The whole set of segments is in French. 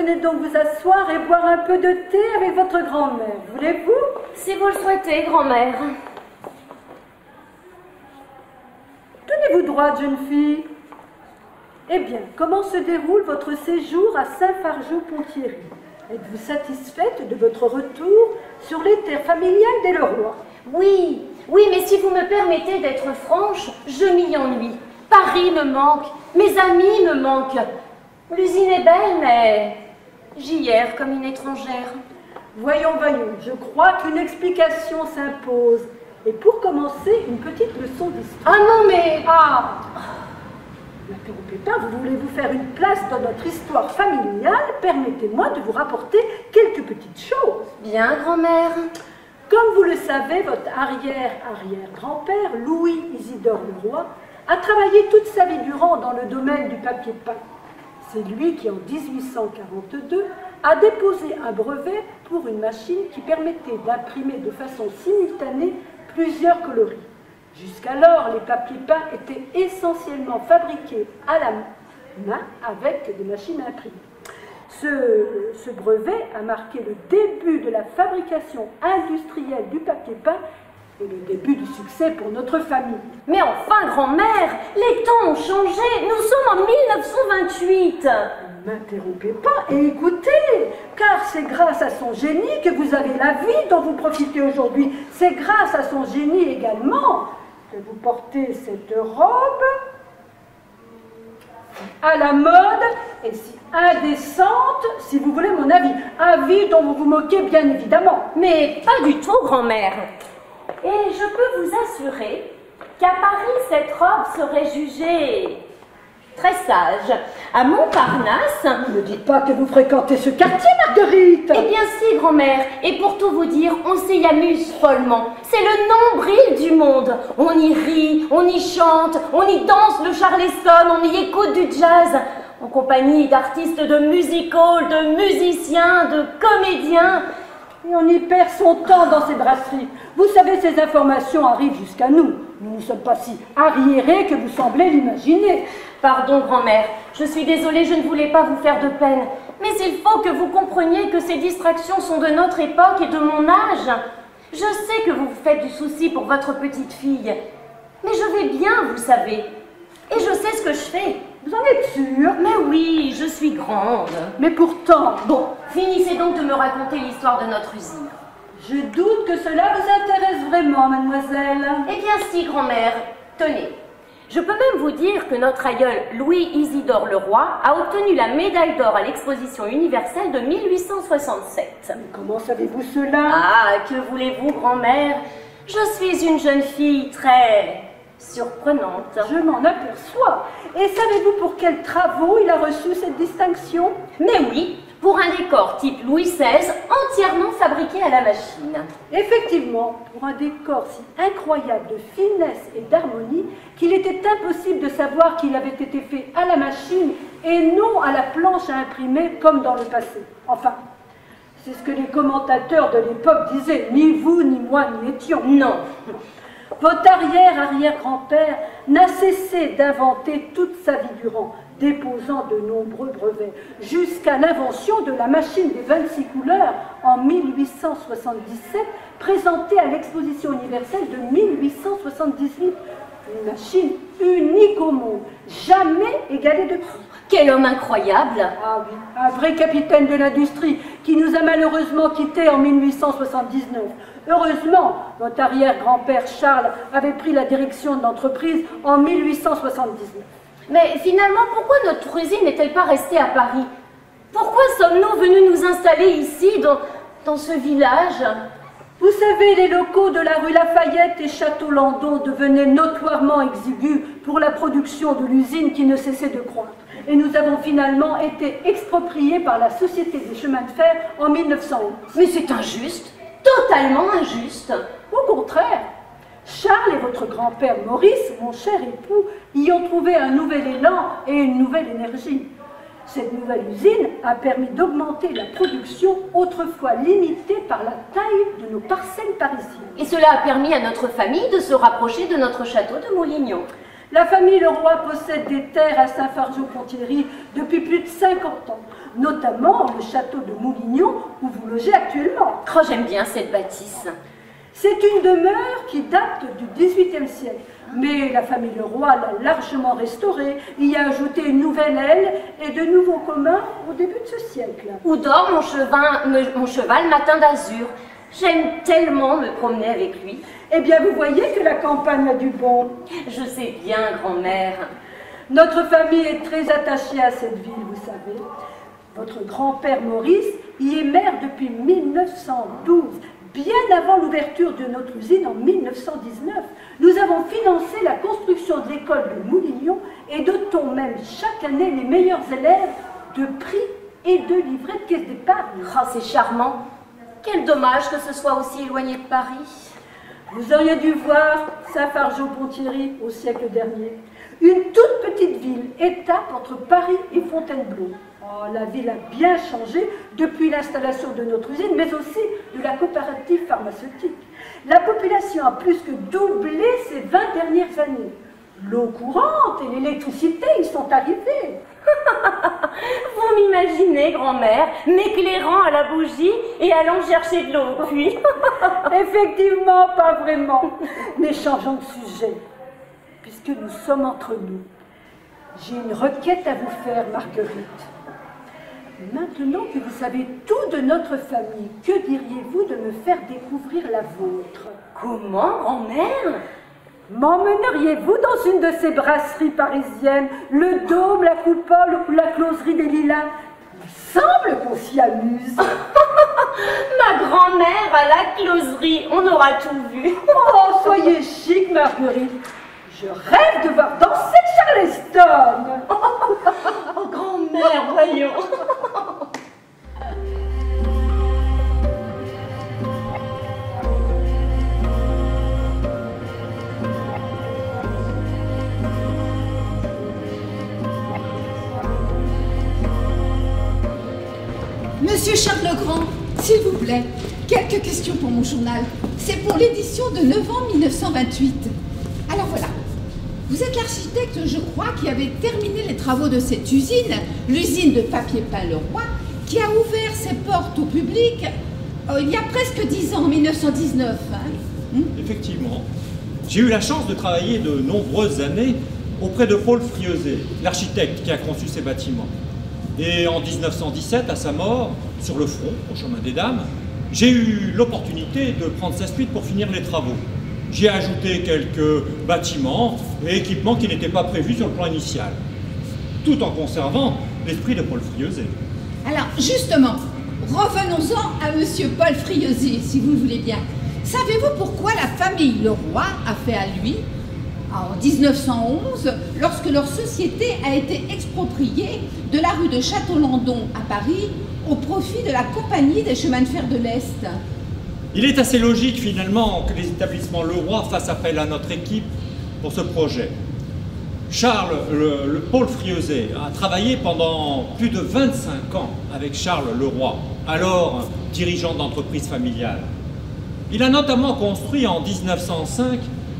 Venez donc vous asseoir et boire un peu de thé avec votre grand-mère. Voulez-vous? Si vous le souhaitez, grand-mère. Tenez-vous droite, jeune fille. Eh bien, comment se déroule votre séjour à Saint-Fargeau-Ponthierry? Êtes-vous satisfaite de votre retour sur les terres familiales des Leroy? Oui, oui, mais si vous me permettez d'être franche, je m'y ennuie. Paris me manque, mes amis me manquent. L'usine est belle, mais j'y erre comme une étrangère. Voyons, je crois qu'une explication s'impose. Et pour commencer, une petite leçon d'histoire. Ah non, mais... Ah! N'interrompez pas, vous voulez vous faire une place dans notre histoire familiale? Permettez-moi de vous rapporter quelques petites choses. Bien, grand-mère. Comme vous le savez, votre arrière-arrière-grand-père, Louis-Isidore Leroy, a travaillé toute sa vie durant dans le domaine du papier peint. C'est lui qui, en 1842, a déposé un brevet pour une machine qui permettait d'imprimer de façon simultanée plusieurs coloris. Jusqu'alors, les papiers peints étaient essentiellement fabriqués à la main avec des machines à imprimer. Ce brevet a marqué le début de la fabrication industrielle du papier peint et le début du succès pour notre famille. Mais enfin, grand-mère, les temps ont changé. Nous sommes en 1928. Ne m'interrompez pas et écoutez, car c'est grâce à son génie que vous avez la vie dont vous profitez aujourd'hui. C'est grâce à son génie également que vous portez cette robe à la mode et si indécente, si vous voulez mon avis. Avis dont vous vous moquez bien évidemment. Mais pas du tout, grand-mère. Et je peux vous assurer qu'à Paris, cette robe serait jugée très sage. À Montparnasse... Ne dites pas que vous fréquentez ce quartier, Marguerite. Eh bien si, grand-mère. Et pour tout vous dire, on s'y amuse follement. C'est le nombril du monde. On y rit, on y chante, on y danse le charleston, on y écoute du jazz. En compagnie d'artistes de music hall, de musiciens, de comédiens. Et on y perd son temps dans ces brasseries. Vous savez, ces informations arrivent jusqu'à nous. Nous ne sommes pas si arriérés que vous semblez l'imaginer. Pardon, grand-mère, je suis désolée, je ne voulais pas vous faire de peine. Mais il faut que vous compreniez que ces distractions sont de notre époque et de mon âge. Je sais que vous vous faites du souci pour votre petite fille. Mais je vais bien, vous savez. Et je sais ce que je fais. Vous en êtes sûre? Mais oui, je suis grande. Mais pourtant... Bon, finissez donc de me raconter l'histoire de notre usine. Je doute que cela vous intéresse vraiment, mademoiselle. Eh bien si, grand-mère, tenez. Je peux même vous dire que notre aïeul Louis-Isidore Leroy a obtenu la médaille d'or à l'exposition universelle de 1867. Mais comment savez-vous cela? Ah, que voulez-vous, grand-mère? Je suis une jeune fille très surprenante. Je m'en aperçois. Et savez-vous pour quels travaux il a reçu cette distinction? Mais oui, pour un décor type Louis XVI, entièrement fabriqué à la machine. Effectivement, pour un décor si incroyable de finesse et d'harmonie qu'il était impossible de savoir qu'il avait été fait à la machine et non à la planche à imprimer comme dans le passé. Enfin, c'est ce que les commentateurs de l'époque disaient. Ni vous, ni moi, n'y étions. Non. Votre arrière-arrière-grand-père n'a cessé d'inventer toute sa vie durant, déposant de nombreux brevets, jusqu'à l'invention de la machine des 26 couleurs en 1877, présentée à l'exposition universelle de 1878. Une machine unique au monde, jamais égalée de prix. Quel homme incroyable! Ah oui, un vrai capitaine de l'industrie qui nous a malheureusement quittés en 1879. Heureusement, votre arrière-grand-père Charles avait pris la direction de l'entreprise en 1879. Mais finalement, pourquoi notre usine n'est-elle pas restée à Paris? Pourquoi sommes-nous venus nous installer ici, dans ce village? Vous savez, les locaux de la rue Lafayette et Château-Landon devenaient notoirement exigus pour la production de l'usine qui ne cessait de croître. Et nous avons finalement été expropriés par la Société des chemins de fer en 1911. Mais c'est injuste, totalement injuste. Au contraire, Charles et votre grand-père Maurice, mon cher époux, y ont trouvé un nouvel élan et une nouvelle énergie. Cette nouvelle usine a permis d'augmenter la production autrefois limitée par la taille de nos parcelles parisiennes. Et cela a permis à notre famille de se rapprocher de notre château de Moulignon. La famille Leroy possède des terres à Saint-Fargeau-Ponthierry depuis plus de 50 ans. notamment le château de Moulignon où vous logez actuellement. Oh, j'aime bien cette bâtisse. C'est une demeure qui date du XVIIIe siècle, mais la famille Leroy l'a largement restaurée, y a ajouté une nouvelle aile et de nouveaux communs au début de ce siècle. Où dort mon cheval matin d'azur. J'aime tellement me promener avec lui. Eh bien, vous voyez que la campagne a du bon. Je sais bien, grand-mère. Notre famille est très attachée à cette ville, vous savez. Votre grand-père Maurice y est maire depuis 1912, bien avant l'ouverture de notre usine en 1919. Nous avons financé la construction de l'école de Moulignon et dotons même chaque année les meilleurs élèves de prix et de livrets de caisse d'épargne. Oh, c'est charmant. Quel dommage que ce soit aussi éloigné de Paris. Vous auriez dû voir Saint-Fargeau-Ponthierry au siècle dernier. Une toute petite ville, étape entre Paris et Fontainebleau. Oh, la ville a bien changé depuis l'installation de notre usine, mais aussi de la coopérative pharmaceutique. La population a plus que doublé ces 20 dernières années. L'eau courante et l'électricité y sont arrivées. Vous m'imaginez, grand-mère, m'éclairant à la bougie et allant chercher de l'eau au puits. Effectivement, pas vraiment. Mais changeons de sujet. Puisque nous sommes entre nous, j'ai une requête à vous faire, Marguerite. Maintenant que vous savez tout de notre famille, que diriez-vous de me faire découvrir la vôtre? Comment, grand-mère? M'emmèneriez-vous dans une de ces brasseries parisiennes, le Dôme, la Coupole ou la Closerie des Lilas? Il semble qu'on s'y amuse. Ma grand-mère à la closerie, on aura tout vu. Oh, soyez chic, Marguerite. Je rêve de voir danser Charleston. Oh, grand-mère, voyons. Monsieur Charles Legrand, s'il vous plaît, quelques questions pour mon journal. C'est pour l'édition de novembre 1928. Alors voilà, vous êtes l'architecte, je crois, qui avait terminé les travaux de cette usine, l'usine de papier peint Leroy, qui a ouvert ses portes au public il y a presque 10 ans, en 1919. Effectivement. J'ai eu la chance de travailler de nombreuses années auprès de Paul Frieuset, l'architecte qui a conçu ces bâtiments. Et en 1917, à sa mort, sur le front, au chemin des Dames, j'ai eu l'opportunité de prendre sa suite pour finir les travaux. J'ai ajouté quelques bâtiments et équipements qui n'étaient pas prévus sur le plan initial, tout en conservant l'esprit de Paul Frieuset. Alors, justement, revenons-en à monsieur Paul Frieuset, si vous le voulez bien. Savez-vous pourquoi la famille Leroy a fait à lui, en 1911, lorsque leur société a été expropriée de la rue de Château-Landon à Paris au profit de la Compagnie des chemins de fer de l'Est? Il est assez logique finalement que les établissements Leroy fassent appel à notre équipe pour ce projet. Charles, le Paul Frieuset, a travaillé pendant plus de 25 ans avec Charles Leroy, alors dirigeant d'entreprise familiale. Il a notamment construit en 1905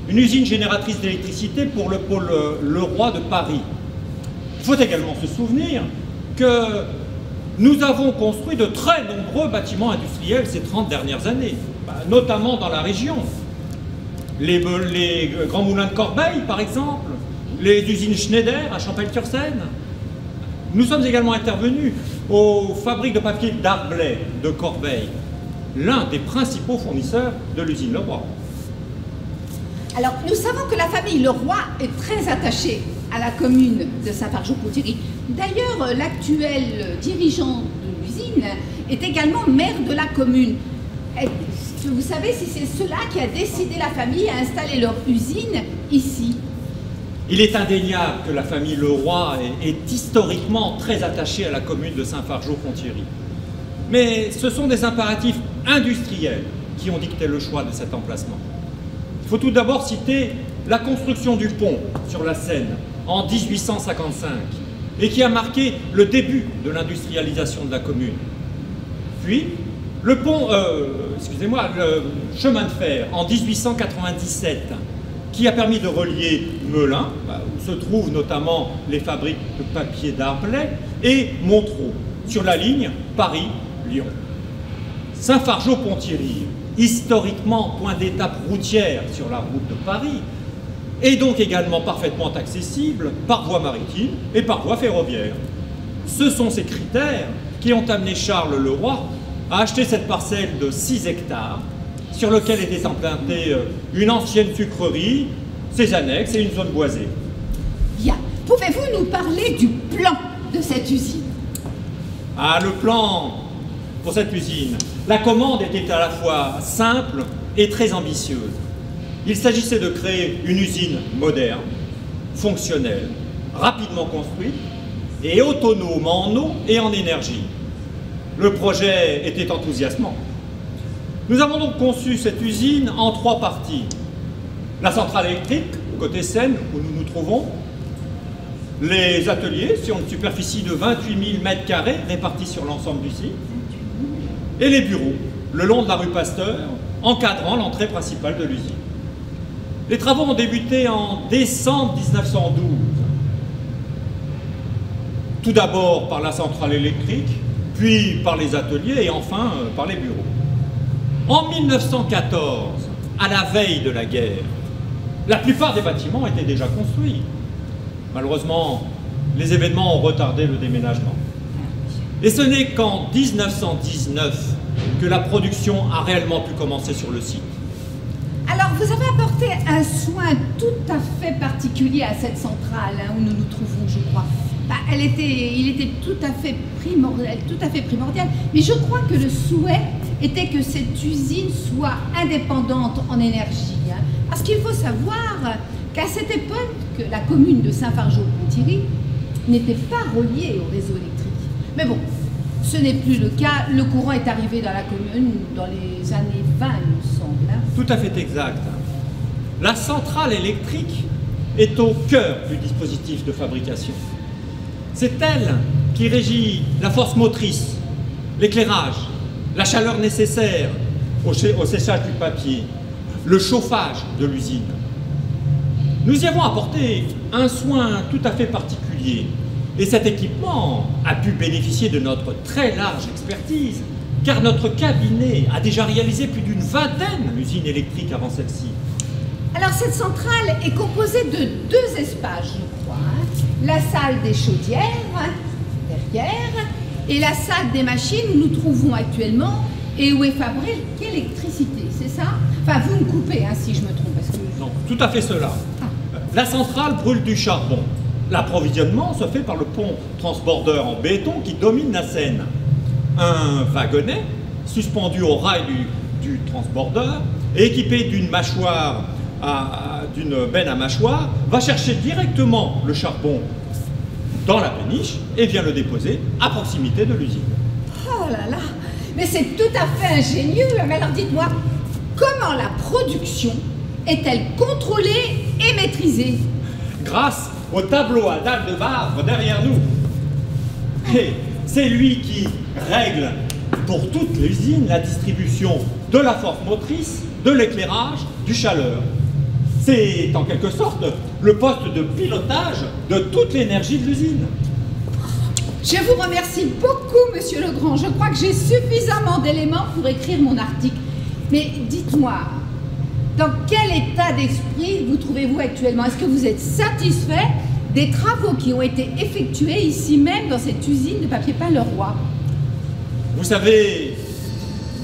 une usine génératrice d'électricité pour le pôle Leroy de Paris. Il faut également se souvenir que nous avons construit de très nombreux bâtiments industriels ces 30 dernières années, notamment dans la région. Les grands moulins de Corbeil, par exemple, les usines Schneider à Champel-sur-Seine. Nous sommes également intervenus aux fabriques de papier d'Arblay de Corbeil, l'un des principaux fournisseurs de l'usine Leroy. Alors, nous savons que la famille Leroy est très attachée à la commune de Saint-Fargeau-Ponthierry. D'ailleurs, l'actuel dirigeant de l'usine est également maire de la commune. Vous savez si c'est cela qui a décidé la famille à installer leur usine ici? Il est indéniable que la famille Leroy est historiquement très attachée à la commune de Saint-Fargeau-Ponthierry. Mais ce sont des impératifs industriels qui ont dicté le choix de cet emplacement. Il faut tout d'abord citer la construction du pont sur la Seine en 1855 et qui a marqué le début de l'industrialisation de la commune. Puis, le chemin de fer en 1897 qui a permis de relier Melun, où se trouvent notamment les fabriques de papier d'Arblay, et Montereau, sur la ligne Paris-Lyon. Saint-Fargeau-Ponthierry, historiquement point d'étape routière sur la route de Paris, est donc également parfaitement accessible par voie maritime et par voie ferroviaire. Ce sont ces critères qui ont amené Charles le Roi à acheter cette parcelle de 6 hectares sur lequel était implantée une ancienne sucrerie, ses annexes et une zone boisée. Bien. Pouvez-vous nous parler du plan de cette usine? Ah, le plan pour cette usine. La commande était à la fois simple et très ambitieuse. Il s'agissait de créer une usine moderne, fonctionnelle, rapidement construite et autonome en eau et en énergie. Le projet était enthousiasmant. Nous avons donc conçu cette usine en 3 parties. La centrale électrique, côté Seine, où nous nous trouvons, les ateliers sur une superficie de 28 000 m² répartis sur l'ensemble du site, et les bureaux, le long de la rue Pasteur, encadrant l'entrée principale de l'usine. Les travaux ont débuté en décembre 1912. Tout d'abord par la centrale électrique, puis par les ateliers et enfin par les bureaux. En 1914, à la veille de la guerre, la plupart des bâtiments étaient déjà construits. Malheureusement, les événements ont retardé le déménagement. Et ce n'est qu'en 1919 que la production a réellement pu commencer sur le site. Alors, vous avez apporté un soin tout à fait particulier à cette centrale où nous nous trouvons, je crois. Il était tout à fait primordial. Mais je crois que le souhait était que cette usine soit indépendante en énergie. Parce qu'il faut savoir qu'à cette époque, la commune de Saint-Fargeau-Ponthierry n'était pas reliée au réseau électrique. Mais bon, ce n'est plus le cas. Le courant est arrivé dans la commune dans les années 20, il me semble. Tout à fait exact. La centrale électrique est au cœur du dispositif de fabrication. C'est elle qui régit la force motrice, l'éclairage, la chaleur nécessaire au séchage du papier, le chauffage de l'usine. Nous y avons apporté un soin tout à fait particulier et cet équipement a pu bénéficier de notre très large expertise car notre cabinet a déjà réalisé plus d'une vingtaine d'usines électriques avant celle-ci. Alors cette centrale est composée de 2 espaces, je crois. La salle des chaudières, derrière, et la salle des machines où nous trouvons actuellement et où est fabriquée l'électricité, c'est ça? Enfin, vous me coupez si je me trompe. Parce que... Non, tout à fait cela. La centrale brûle du charbon. L'approvisionnement se fait par le pont transbordeur en béton qui domine la Seine. Un wagonnet suspendu au rail du transbordeur et équipé d'une mâchoire d'une benne à mâchoire va chercher directement le charbon dans la péniche et vient le déposer à proximité de l'usine. Oh là là, mais c'est tout à fait ingénieux. Mais alors dites-moi, comment la production est-elle contrôlée et maîtrisée? Grâce au tableau à dalle de marbre derrière nous. Et c'est lui qui règle pour toute l'usine la distribution de la force motrice, de l'éclairage, du chaleur. C'est en quelque sorte le poste de pilotage de toute l'énergie de l'usine. Je vous remercie beaucoup, Monsieur Legrand. Je crois que j'ai suffisamment d'éléments pour écrire mon article. Mais dites-moi, dans quel état d'esprit vous trouvez-vous actuellement? Est-ce que vous êtes satisfait des travaux qui ont été effectués ici même dans cette usine de papier peint Leroy? Vous savez,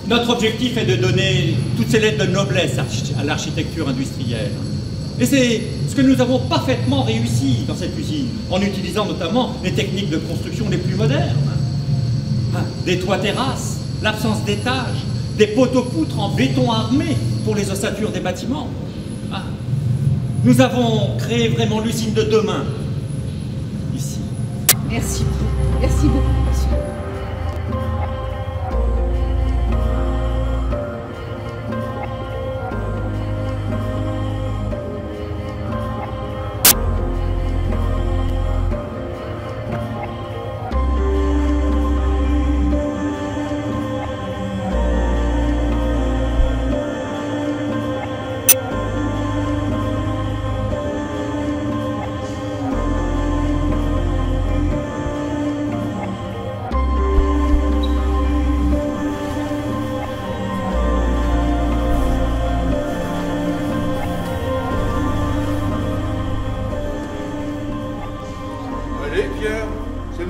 notre objectif est de donner toutes ces lettres de noblesse à l'architecture industrielle. Et c'est ce que nous avons parfaitement réussi dans cette usine, en utilisant notamment les techniques de construction les plus modernes. Des toits terrasses, l'absence d'étages, des poteaux-poutres en béton armé pour les ossatures des bâtiments. Nous avons créé vraiment l'usine de demain, ici. Merci beaucoup. Merci beaucoup, monsieur.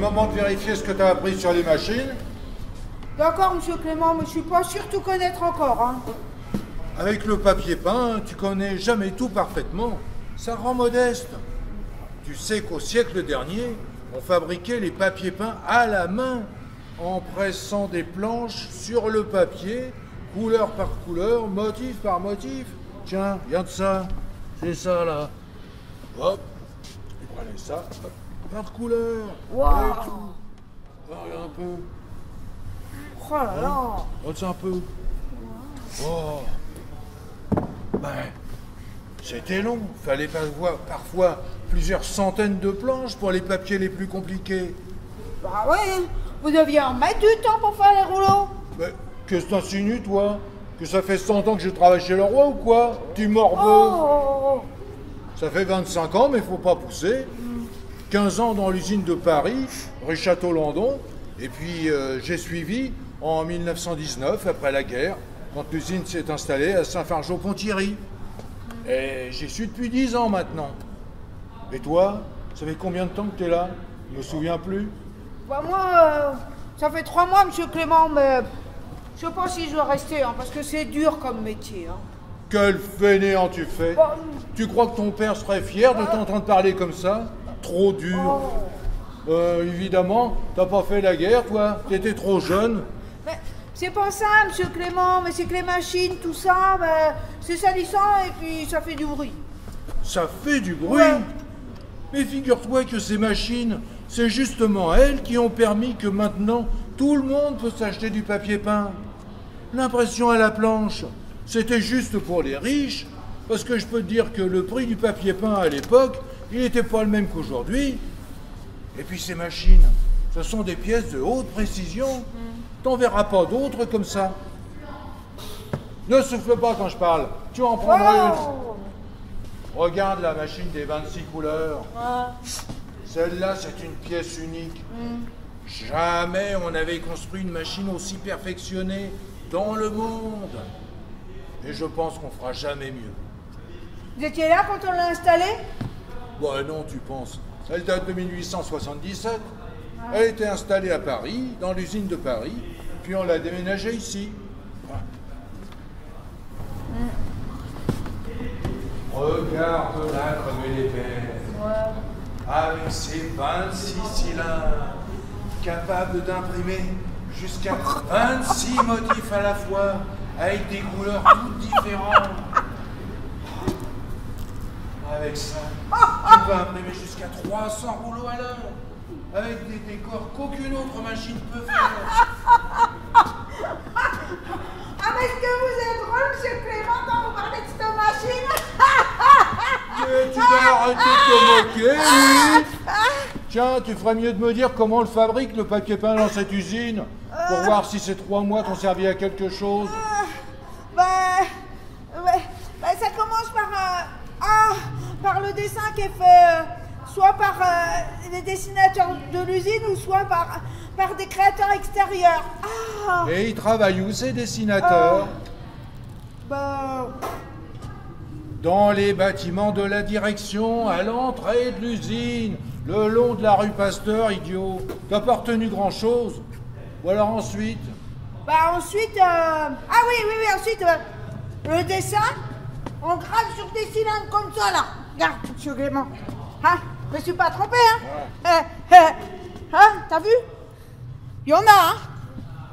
moment de vérifier ce que tu as appris sur les machines. D'accord, monsieur Clément, mais je suis pas sûr de tout connaître encore. Hein. Avec le papier peint, tu connais jamais tout parfaitement. Ça rend modeste. Tu sais qu'au siècle dernier, on fabriquait les papiers peints à la main, en pressant des planches sur le papier, couleur par couleur, motif par motif. Tiens, regarde ça. C'est ça, là. Hop. Tu prenais ça, hop, par couleur. Wow. Avec tout. Regarde un peu. Oh là là. Regarde un peu. Oh. Ben, c'était long. Fallait parfois plusieurs centaines de planches pour les papiers les plus compliqués. Bah ouais, vous deviez en mettre du temps pour faire les rouleaux. Mais qu'est-ce que t'insinues, toi? Que ça fait 100 ans que je travaille chez le roi ou quoi? Tu morbeux. Oh. Ça fait 25 ans, mais faut pas pousser. 15 ans dans l'usine de Paris, rue Château-Landon. Et puis j'ai suivi en 1919, après la guerre, quand l'usine s'est installée à Saint-Fargeau-Ponthierry. Et j'y suis depuis 10 ans maintenant. Et toi, ça fait combien de temps que tu es là? Je me souviens plus. Bah moi, ça fait 3 mois, monsieur Clément, mais je sais pas si je vais rester, hein, parce que c'est dur comme métier. Hein. Quel fainéant tu fais! Bah, Tu crois que ton père serait fier de t'entendre parler comme ça? Trop dur. Évidemment, t'as pas fait la guerre, toi. T'étais trop jeune. mais c'est pas ça, monsieur Clément, mais c'est que les machines, tout ça, bah, c'est salissant et puis ça fait du bruit. Ça fait du bruit. Ouais. Mais figure-toi que ces machines, c'est justement elles qui ont permis que maintenant, tout le monde peut s'acheter du papier peint. L'impression à la planche, c'était juste pour les riches, parce que je peux te dire que le prix du papier peint à l'époque, il n'était pas le même qu'aujourd'hui. Et puis ces machines, ce sont des pièces de haute précision. T'en verras pas d'autres comme ça. Ne souffle pas quand je parle, tu en prendras une. Regarde la machine des 26 couleurs. Celle-là, c'est une pièce unique. Jamais on avait construit une machine aussi perfectionnée dans le monde. Et je pense qu'on fera jamais mieux. Vous étiez là quand on l'a installée? Bah non, tu penses. Elle date de 1877. Elle était installée à Paris, dans l'usine de Paris, puis on l'a déménagée ici. Regarde-la comme elle est belle. Avec ses 26 cylindres, capable d'imprimer jusqu'à 26 motifs à la fois, avec des couleurs toutes différentes. Avec ça, tu peux imprimer jusqu'à 300 rouleaux à l'heure, avec des décors qu'aucune autre machine peut faire. Ah, mais est-ce que vous êtes drôle, monsieur Clément, quand vous parlez de cette machine? Mais tu vas arrêter de te moquer, oui. Tiens, tu ferais mieux de me dire comment on le fabrique, le papier peint dans cette usine, pour voir si ces 3 mois t'ont servi à quelque chose. Ça commence par le dessin qui est fait soit par les dessinateurs de l'usine ou soit par des créateurs extérieurs. Ah, Et ils travaillent où, ces dessinateurs? Dans les bâtiments de la direction, à l'entrée de l'usine, le long de la rue Pasteur, idiot. T'as pas retenu grand-chose? Ou alors ensuite? Ensuite, ensuite, le dessin, on grave sur des cylindres comme ça, là. Regarde, monsieur Clément. Hein? Je me suis pas trompé, hein? Hein? T'as vu? Il y en a, hein?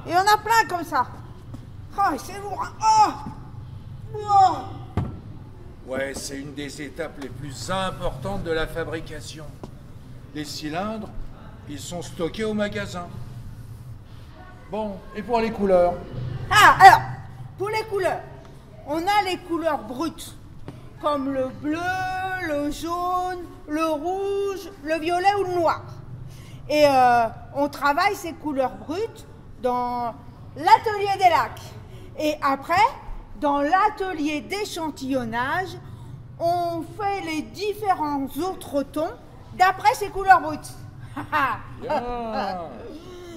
Il y en a plein comme ça. Oh, c'est lourd, hein? Oh! Ouais, c'est une des étapes les plus importantes de la fabrication. Les cylindres, ils sont stockés au magasin. Bon, et pour les couleurs? Alors, pour les couleurs, on a les couleurs brutes, comme le bleu, le jaune, le rouge, le violet ou le noir. Et on travaille ces couleurs brutes dans l'atelier des lacs. Et après, dans l'atelier d'échantillonnage, on fait les différents autres tons d'après ces couleurs brutes. Bien.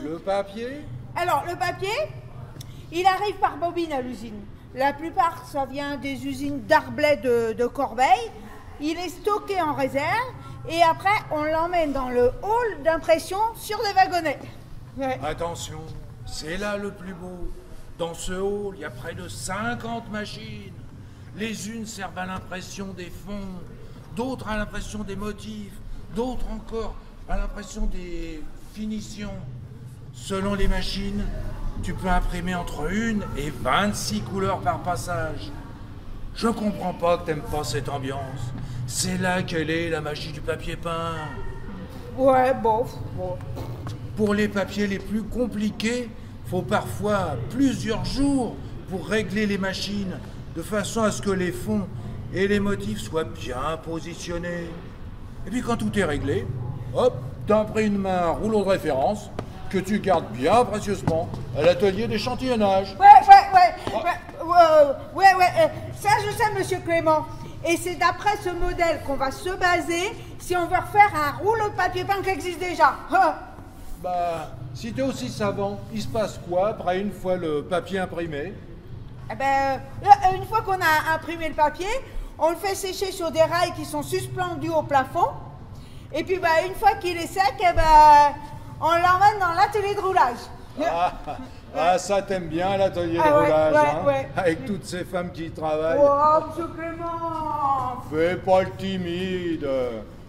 Le papier? Alors, le papier, il arrive par bobine à l'usine. La plupart, ça vient des usines d'Arblay de Corbeil. Il est stocké en réserve Et après, on l'emmène dans le hall d'impression sur des wagonnets. Ouais. Attention, c'est là le plus beau. Dans ce hall, il y a près de 50 machines. Les unes servent à l'impression des fonds, d'autres à l'impression des motifs, d'autres encore à l'impression des finitions. Selon les machines, tu peux imprimer entre 1 et 26 couleurs par passage. Je comprends pas que t'aimes pas cette ambiance. C'est là qu'elle est, la magie du papier peint. Ouais, bon. Pour les papiers les plus compliqués, faut parfois plusieurs jours pour régler les machines, de façon à ce que les fonds et les motifs soient bien positionnés. Et puis quand tout est réglé, hop, t'imprimes un rouleau de référence que tu gardes bien précieusement à l'atelier d'échantillonnage. Ouais. Ça, je sais, monsieur Clément. Et c'est d'après ce modèle qu'on va se baser si on veut refaire un rouleau de papier peint qui existe déjà. Bah, si t'es aussi savant, il se passe quoi après une fois le papier imprimé? Eh ben, une fois qu'on a imprimé le papier, on le fait sécher sur des rails qui sont suspendus au plafond. Et puis, bah, une fois qu'il est sec, eh ben, on l'emmène dans l'atelier de roulage. Ah, ça t'aime bien l'atelier de roulage, hein? Avec toutes ces femmes qui y travaillent. Oh, monsieur Clément! Fais pas le timide.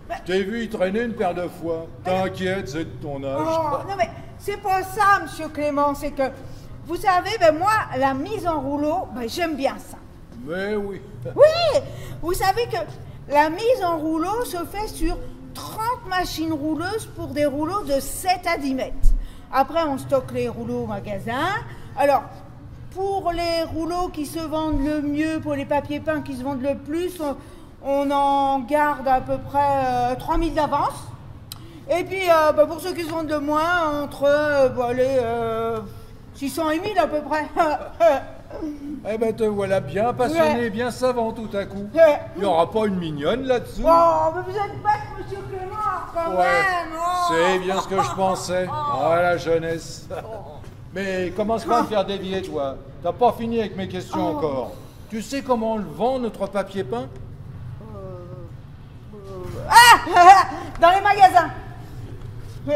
Je t'ai vu y traîner une paire de fois. T'inquiète, c'est de ton âge. Oh, non mais c'est pas ça, monsieur Clément, c'est que, vous savez, ben moi, la mise en rouleau, ben j'aime bien ça. Mais oui. Oui, vous savez que la mise en rouleau se fait sur 30 machines rouleuses pour des rouleaux de 7 à 10 mètres. Après, on stocke les rouleaux au magasin. Alors, pour les rouleaux qui se vendent le mieux, pour les papiers peints qui se vendent le plus, on en garde à peu près 3000 d'avance. Et puis, pour ceux qui se vendent le moins, entre les 600 et 1000 à peu près. Eh ben te voilà bien passionné, bien savant tout à coup. Il n'y aura pas une mignonne là-dessous? Oh, mais vous êtes bête, monsieur Clément, quand même. Oh. C'est bien ce que je pensais. Oh, la jeunesse. Mais commence pas à me faire dévier, toi. T'as pas fini avec mes questions encore. Tu sais comment on le vend, notre papier peint? Dans les magasins.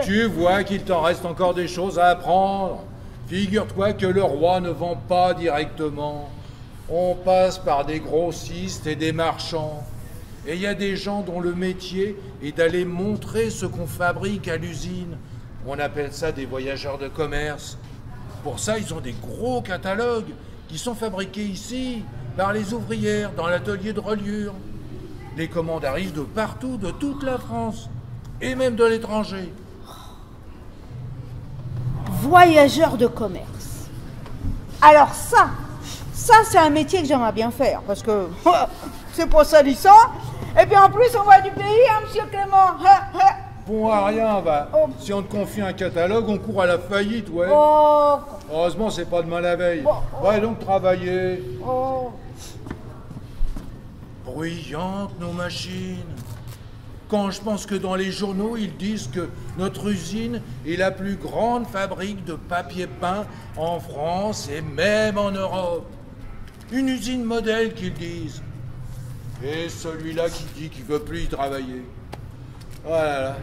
Tu vois qu'il t'en reste encore des choses à apprendre. Figure-toi que le roi ne vend pas directement. On passe par des grossistes et des marchands. Et il y a des gens dont le métier est d'aller montrer ce qu'on fabrique à l'usine. On appelle ça des voyageurs de commerce. Pour ça, ils ont des gros catalogues qui sont fabriqués ici par les ouvrières dans l'atelier de reliure. Les commandes arrivent de partout, de toute la France, et même de l'étranger. Voyageur de commerce. Alors ça c'est un métier que j'aimerais bien faire, parce que c'est pas salissant. Et puis en plus, on voit du pays, hein, monsieur Clément. Bon à rien, va. Si on te confie un catalogue, on court à la faillite, ouais. Oh. Heureusement, c'est pas demain la veille. Va donc travailler. Oh. Bruyantes, nos machines. Quand je pense que dans les journaux, ils disent que notre usine est la plus grande fabrique de papier peint en France et même en Europe. Une usine modèle, qu'ils disent. Et celui-là qui dit qu'il veut plus y travailler. Voilà.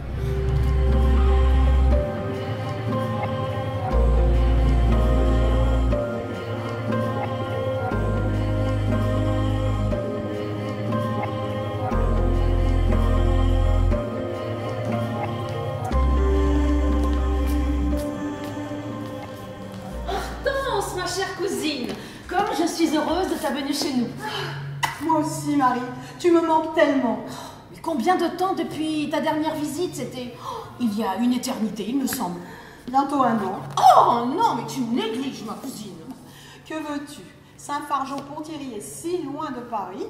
Hortense, ma chère cousine, comme je suis heureuse de ta venue chez nous. Moi aussi, Marie. Tu me manques tellement. Mais combien de temps depuis ta dernière visite? C'était il y a une éternité, il me semble. Bientôt 1 an. Oh non, mais tu négliges ma cousine. Que veux-tu? Saint-Fargeau-Ponthierry est si loin de Paris.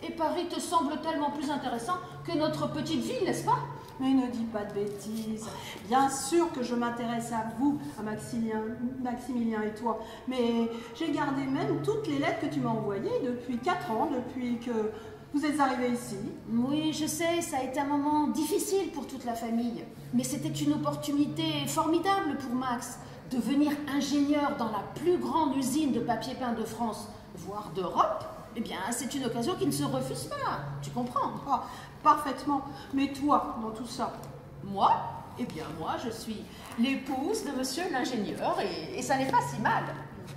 Et Paris te semble tellement plus intéressant que notre petite ville, n'est-ce pas? Mais ne dis pas de bêtises. Bien sûr que je m'intéresse à vous, à Maximilien et toi. Mais j'ai gardé même toutes les lettres que tu m'as envoyées depuis 4 ans, depuis que vous êtes arrivés ici. Oui, je sais, ça a été un moment difficile pour toute la famille. Mais c'était une opportunité formidable pour Max. Devenir ingénieur dans la plus grande usine de papier peint de France, voire d'Europe. eh bien, c'est une occasion qui ne se refuse pas. Tu comprends? Ah, parfaitement. Mais toi, dans tout ça? Moi? Eh bien, moi, je suis l'épouse de monsieur l'ingénieur et ça n'est pas si mal.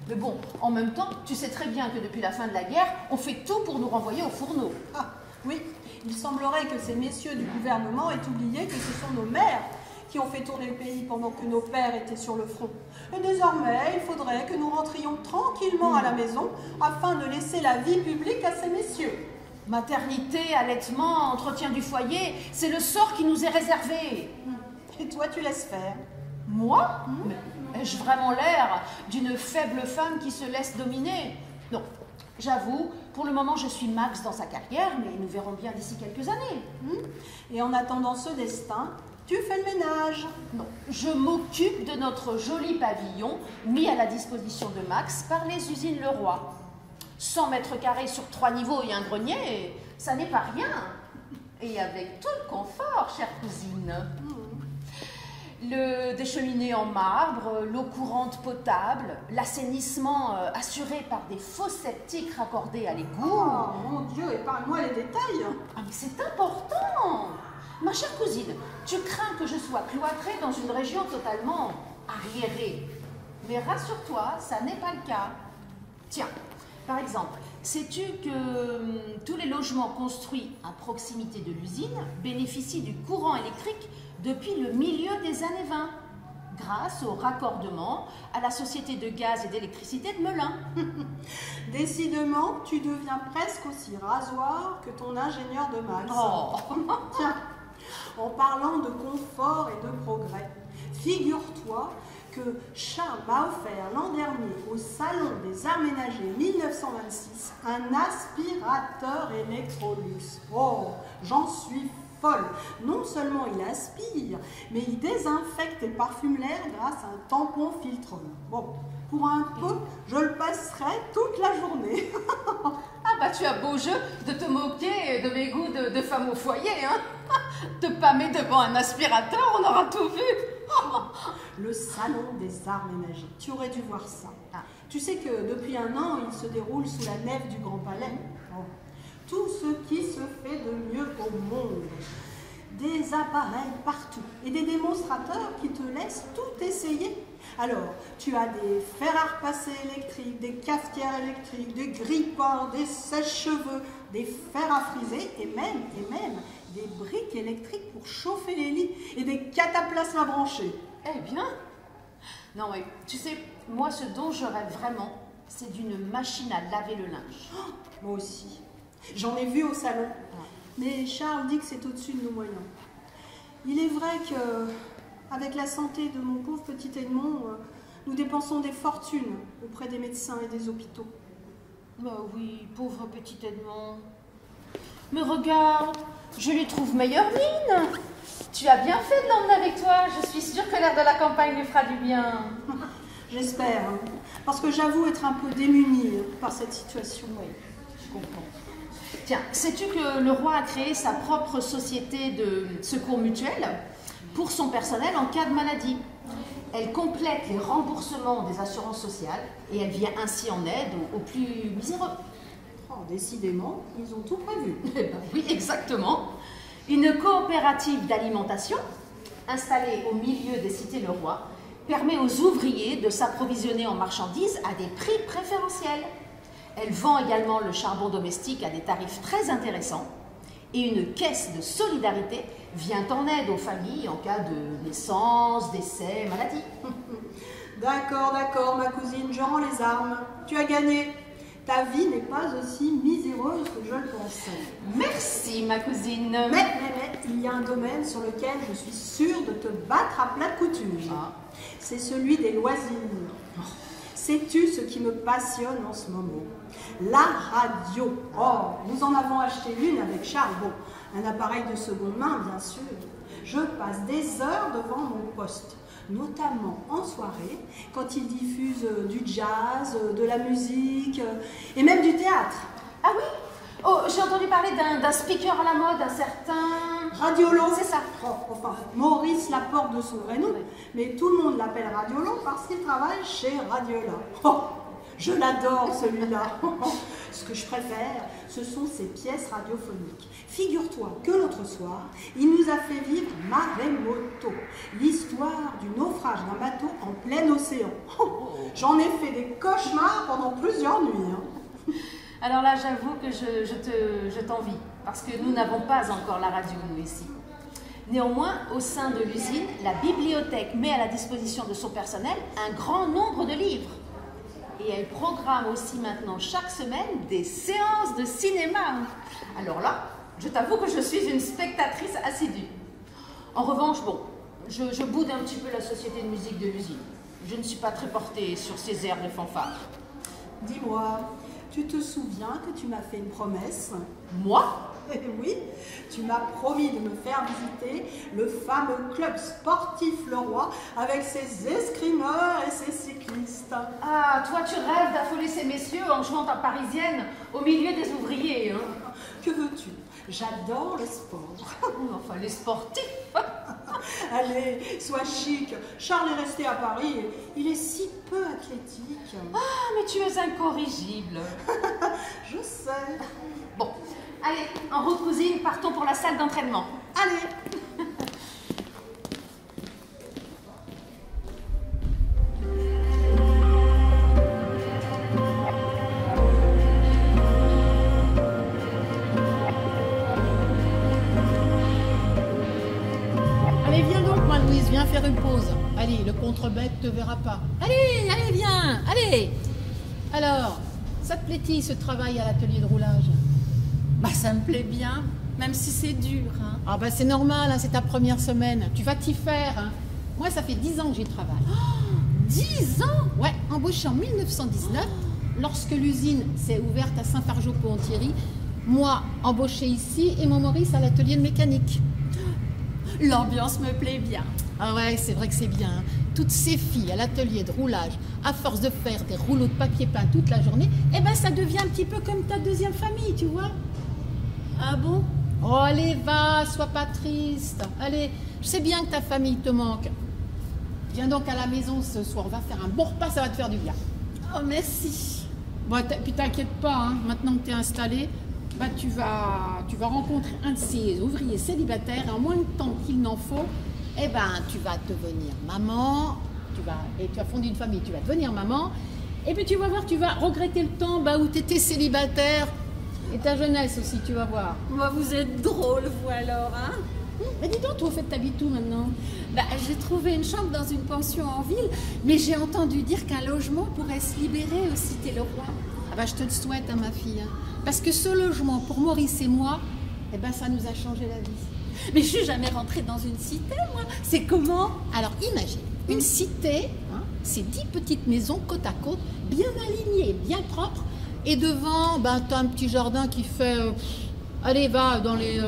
Mais bon, en même temps, tu sais très bien que depuis la fin de la guerre, on fait tout pour nous renvoyer au fourneau. Ah, oui, il semblerait que ces messieurs du gouvernement aient oublié que ce sont nos mères qui ont fait tourner le pays pendant que nos pères étaient sur le front. Et désormais, il faudrait que nous rentrions tranquillement à la maison afin de laisser la vie publique à ces messieurs. Maternité, allaitement, entretien du foyer, c'est le sort qui nous est réservé. Et toi, tu laisses faire. Moi? Mais ai-je vraiment l'air d'une faible femme qui se laisse dominer? Non, j'avoue, pour le moment, je suis Max dans sa carrière, mais nous verrons bien d'ici quelques années. Et en attendant ce destin, tu fais le ménage. Non, je m'occupe de notre joli pavillon mis à la disposition de Max par les usines Leroy. 100 mètres carrés sur 3 niveaux et un grenier, ça n'est pas rien. Et avec tout le confort, chère cousine. Des cheminées en marbre, l'eau courante potable, l'assainissement assuré par des fosses septiques raccordées à l'égout. Oh mon Dieu, épargne-moi les détails. Ah mais c'est important. Ma chère cousine, tu crains que je sois cloîtrée dans une région totalement arriérée. Mais rassure-toi, ça n'est pas le cas. Tiens, par exemple, sais-tu que tous les logements construits à proximité de l'usine bénéficient du courant électrique depuis le milieu des années 20, grâce au raccordement à la société de gaz et d'électricité de Melun. Décidément, tu deviens presque aussi rasoir que ton ingénieur de Max. Oh. Tiens, en parlant de confort et de progrès, figure-toi que Charles m'a offert l'an dernier au Salon des Arts Ménagers 1926 un aspirateur Electrolux. Oh, j'en suis folle. Non seulement il aspire, mais il désinfecte et parfume l'air grâce à un tampon filtreur. Bon, pour un peu, je le passerai toute la journée. Ah bah tu as beau jeu de te moquer de mes goûts de femme au foyer, hein. Te pâmer devant un aspirateur, on aura tout vu. Le Salon des Arts Ménagers, tu aurais dû voir ça. Tu sais que depuis un an, il se déroule sous la nef du Grand Palais. Tout ce qui se fait de mieux au monde. Des appareils partout et des démonstrateurs qui te laissent tout essayer. Alors, tu as des fers à repasser électriques, des cafetières électriques, des grippeurs, des sèche-cheveux, des fers à friser et même des briques électriques pour chauffer les lits et des cataplasmes à brancher. Eh bien, non mais tu sais, moi ce dont je rêve vraiment, c'est d'une machine à laver le linge. Oh, moi aussi. J'en ai vu au salon. Mais Charles dit que c'est au-dessus de nos moyens. Il est vrai que, avec la santé de mon pauvre petit Edmond, nous dépensons des fortunes auprès des médecins et des hôpitaux. Bah oui, pauvre petit Edmond. Mais regarde, je lui trouve meilleure mine. Tu as bien fait de l'emmener avec toi. Je suis sûre que l'air de la campagne lui fera du bien. J'espère, hein, parce que j'avoue être un peu démunie par cette situation. Oui, je comprends. Tiens, sais-tu que le roi a créé sa propre société de secours mutuel pour son personnel en cas de maladie? Elle complète les remboursements des assurances sociales et elle vient ainsi en aide aux plus miséreux. Oh, décidément, ils ont tout prévu. Eh ben oui, exactement. Une coopérative d'alimentation installée au milieu des cités Leroy permet aux ouvriers de s'approvisionner en marchandises à des prix préférentiels. Elle vend également le charbon domestique à des tarifs très intéressants et une caisse de solidarité vient en aide aux familles en cas de naissance, décès, maladie. D'accord, ma cousine, je rends les armes. Tu as gagné. Ta vie n'est pas aussi miséreuse que je le pensais. Merci, ma cousine. Mais, il y a un domaine sur lequel je suis sûre de te battre à plat de couture. C'est celui des loisirs. Sais-tu ce qui me passionne en ce moment? La radio. Oh, nous en avons acheté une avec Charles. Bon, un appareil de seconde main, bien sûr. Je passe des heures devant mon poste, notamment en soirée, quand il diffuse du jazz, de la musique et même du théâtre. Ah oui? Oh, j'ai entendu parler d'un speaker à la mode, un certain... Radiolo. C'est ça. Oh, enfin, Maurice Laporte de son vrai nom, mais tout le monde l'appelle Radiolo parce qu'il travaille chez Radiola. Oh, je l'adore celui-là. Ce que je préfère, ce sont ces pièces radiophoniques. Figure-toi que l'autre soir, il nous a fait vivre Maremoto, l'histoire du naufrage d'un bateau en plein océan. J'en ai fait des cauchemars pendant plusieurs nuits. Alors là, j'avoue que je t'envie, parce que nous n'avons pas encore la radio, nous, ici. Néanmoins, au sein de l'usine, la bibliothèque met à la disposition de son personnel un grand nombre de livres. Et elle programme aussi maintenant chaque semaine des séances de cinéma. Alors là, je t'avoue que je suis une spectatrice assidue. En revanche, bon, je boude un petit peu la société de musique de l'usine. Je ne suis pas très portée sur ces airs de fanfare. Dis-moi, tu te souviens que tu m'as fait une promesse? Moi? Oui, tu m'as promis de me faire visiter le fameux club sportif Leroy avec ses escrimeurs et ses cyclistes. Ah, toi tu rêves d'affoler ces messieurs en jouant ta parisienne au milieu des ouvriers, hein? Que veux-tu? J'adore le sport. Enfin, les sportifs. Allez, sois chic. Charles est resté à Paris. Il est si peu athlétique. Ah, mais tu es incorrigible. Je sais. Bon, allez, en route cousine, partons pour la salle d'entraînement. Allez. Allez, viens donc, ma Louise, viens faire une pause. Allez, le contre-bête te verra pas. Allez, allez, viens, allez. Alors, ça te plaît-il ce travail à l'atelier de roulage? Bah ça me plaît bien, même si c'est dur. Hein. Ah bah c'est normal, hein, c'est ta première semaine. Tu vas t'y faire. Hein. Moi, ça fait 10 ans que j'y travaille. Oh, 10 ans? Ouais, embauchée en 1919, lorsque l'usine s'est ouverte à Saint-Fargeau-Ponthierry. Moi, embauchée ici, et mon Maurice à l'atelier de mécanique. L'ambiance me plaît bien. Ah ouais, c'est vrai que c'est bien. Hein. Toutes ces filles à l'atelier de roulage, à force de faire des rouleaux de papier peint toute la journée, eh ben ça devient un petit peu comme ta deuxième famille, tu vois. Ah bon? Oh, allez, va, sois pas triste. Allez, je sais bien que ta famille te manque. Viens donc à la maison ce soir, on va faire un bon repas, ça va te faire du bien. Oh, merci. Bon, puis t'inquiète pas, hein, maintenant que tu es installé, bah, tu vas rencontrer un de ces ouvriers célibataires, et en moins de temps qu'il n'en faut, eh ben, tu vas devenir maman, et tu as fondé une famille, tu vas devenir maman, et puis tu vas voir, tu vas regretter le temps où tu étais célibataire, et ta jeunesse aussi, tu vas voir. Moi, vous êtes drôle, vous alors, hein? Mais dis donc, toi, au fait, t'habites où maintenant? Bah, j'ai trouvé une chambre dans une pension en ville, mais j'ai entendu dire qu'un logement pourrait se libérer au Cité Leroy. Ah bah, je te le souhaite, hein, ma fille. Hein. Parce que ce logement, pour Maurice et moi, eh ben, ça nous a changé la vie. Mais je suis jamais rentrée dans une cité, moi. C'est comment? Alors, imagine, une cité, hein, c'est 10 petites maisons côte à côte, bien alignées, bien propres. Et devant, tu as un petit jardin qui fait, allez, va dans les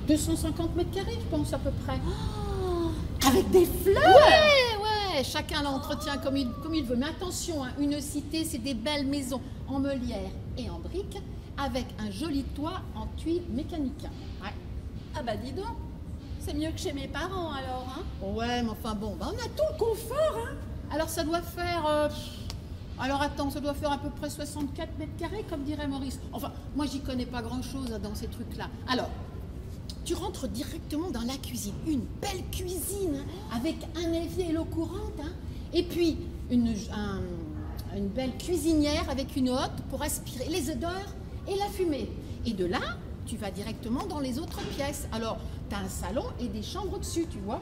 250 mètres carrés, je pense, à peu près. Oh, avec des fleurs? Ouais, chacun l'entretient comme il veut. Mais attention, hein, une cité, c'est des belles maisons en meulière et en briques, avec un joli toit en tuiles mécaniques. Ouais. Ah bah dis donc, c'est mieux que chez mes parents alors, hein? Ouais, mais enfin bon, on a tout le confort, hein. Alors ça doit faire... Alors attends, ça doit faire à peu près 64 mètres carrés, comme dirait Maurice. Enfin, moi j'y connais pas grand-chose dans ces trucs-là. Alors, tu rentres directement dans la cuisine. Une belle cuisine, hein, avec un évier et l'eau courante. Hein, et puis, une belle cuisinière avec une hotte pour aspirer les odeurs et la fumée. Et de là, tu vas directement dans les autres pièces. Alors, tu as un salon et des chambres au-dessus, tu vois.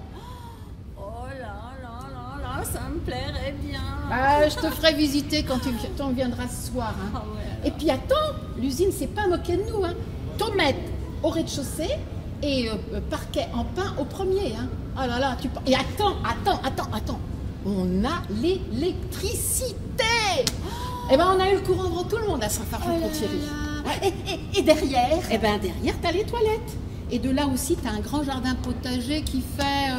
Oh là là là là, ça me plairait bien. Je te ferai visiter quand tu viendras ce soir. Hein. Ah ouais, et puis attends, l'usine s'est pas moquée de nous. Hein. Tomates au rez-de-chaussée et parquet en pain au premier. Hein. Oh là là, et attends. On a l'électricité. Eh ben, on a eu le courant devant tout le monde à Saint-Fargeau-Ponthierry. Et derrière? Eh ben, derrière, t'as les toilettes. Et de là aussi, t'as un grand jardin potager qui fait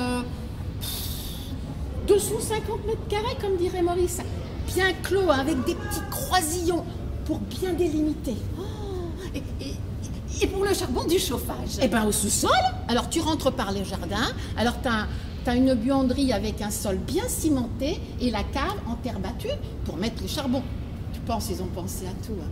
250 mètres carrés, comme dirait Maurice. Bien clos, hein, avec des petits croisillons pour bien délimiter. Oh, et pour le charbon du chauffage? Eh ben, au sous-sol. Alors, tu rentres par le jardin. Alors, t'as une buanderie avec un sol bien cimenté et la cave en terre battue pour mettre le charbon. Tu penses, ils ont pensé à tout. Hein.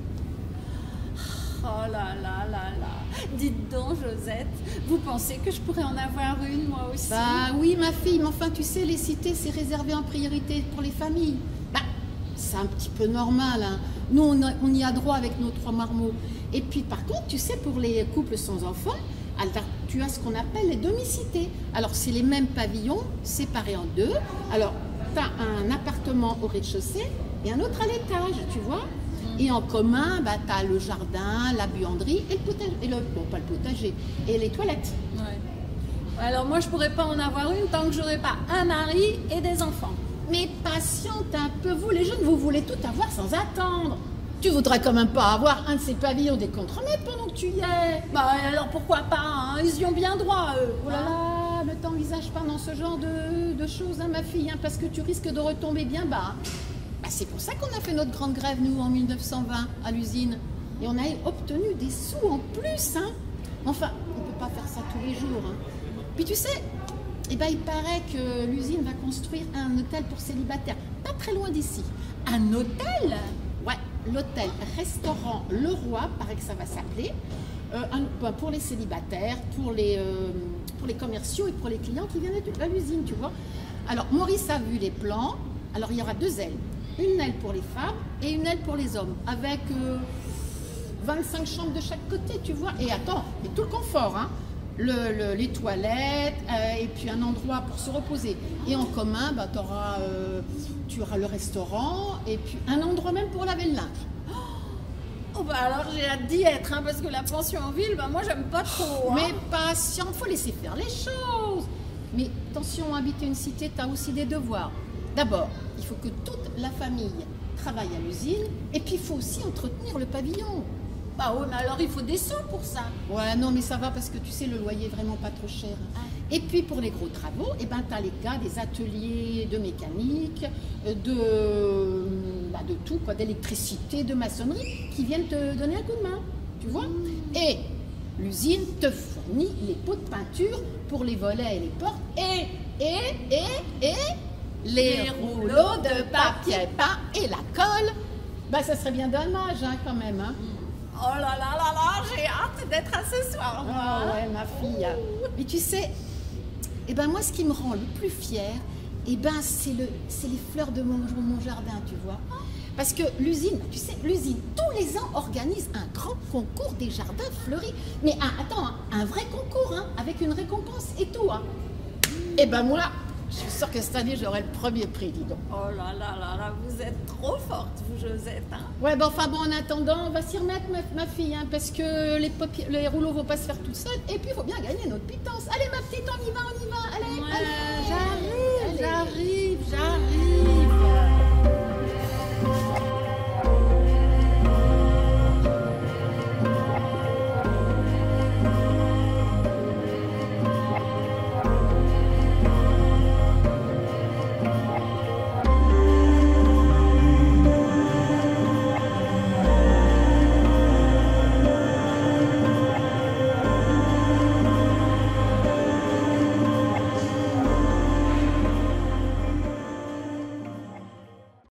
Oh là là là là. Dites donc, Josette, vous pensez que je pourrais en avoir une, moi aussi? Bah oui, ma fille, mais enfin, tu sais, les cités, c'est réservé en priorité pour les familles. Bah, c'est un petit peu normal, hein. Nous, on y a droit avec nos 3 marmots. Et puis, par contre, tu sais, pour les couples sans enfants, alors, tu as ce qu'on appelle les demi-cités. Alors, c'est les mêmes pavillons, séparés en 2. Alors, tu as un appartement au rez-de-chaussée et un autre à l'étage, tu vois. Et en commun, bah, tu as le jardin, la buanderie et le potager. Bon, pas le potager, et les toilettes. Ouais. Alors, moi, je pourrais pas en avoir une tant que j'aurais pas un mari et des enfants. Mais patiente un peu, vous les jeunes, vous voulez tout avoir sans attendre. Tu voudrais quand même pas avoir un de ces pavillons des contremaîtres pendant que tu y es. Bah alors pourquoi pas, hein, ils y ont bien droit, eux. Oh là là, ne t'envisage pas dans ce genre de choses, hein, ma fille, hein, parce que tu risques de retomber bien bas. Bah, c'est pour ça qu'on a fait notre grande grève, nous, en 1920, à l'usine. Et on a obtenu des sous en plus, hein. Enfin, on peut pas faire ça tous les jours, hein. Puis tu sais, eh ben, il paraît que l'usine va construire un hôtel pour célibataires, pas très loin d'ici. Un hôtel? Ouais, l'hôtel-restaurant Le Roi, paraît que ça va s'appeler, pour les célibataires, pour les commerciaux et pour les clients qui viennent à l'usine, tu vois. Alors, Maurice a vu les plans. Alors, il y aura 2 ailes. Une aile pour les femmes et une aile pour les hommes, avec 25 chambres de chaque côté, tu vois. Et attends, et tout le confort, hein. Les toilettes, et puis un endroit pour se reposer. Et en commun, bah, tu auras le restaurant, et puis un endroit même pour laver le linge. Oh bah alors j'ai hâte d'y être, hein, parce que la pension en ville, bah moi j'aime pas trop. Hein. Mais patiente, faut laisser faire les choses. Mais attention, habiter une cité, tu as aussi des devoirs. D'abord, il faut que toute la famille travaille à l'usine, et puis il faut aussi entretenir le pavillon. Bah oui, mais alors il faut des sous pour ça. Ouais, non, mais ça va parce que tu sais, le loyer est vraiment pas trop cher. Et puis pour les gros travaux, eh ben, tu as les gars des ateliers de mécanique, de tout, quoi, d'électricité, de maçonnerie, qui viennent te donner un coup de main, tu vois. Et l'usine te fournit les pots de peinture pour les volets et les portes, et les rouleaux de papier peint et la colle. Bah, ça serait bien dommage, hein, quand même, hein. Oh là là là là, j'ai hâte d'être à ce soir. Oh ouais, ma fille. Mais tu sais, eh ben moi, ce qui me rend le plus fière, eh ben c'est les fleurs de mon jardin, tu vois. Parce que l'usine, tu sais, l'usine, tous les ans, organise un grand concours des jardins fleuris. Mais attends, hein, un vrai concours, hein, avec une récompense et tout. Hein. Eh ben moi, je suis sûre que cette année, j'aurai le premier prix, dis donc. Oh là là là là, vous êtes trop forte, vous, Josette. Hein. Ouais, ben enfin bon, en attendant, on va s'y remettre, ma fille, hein, parce que les rouleaux vont pas se faire tout seuls. Et puis, il faut bien gagner notre pitance. Allez, ma petite, on y va. Allez, ouais, allez. J'arrive.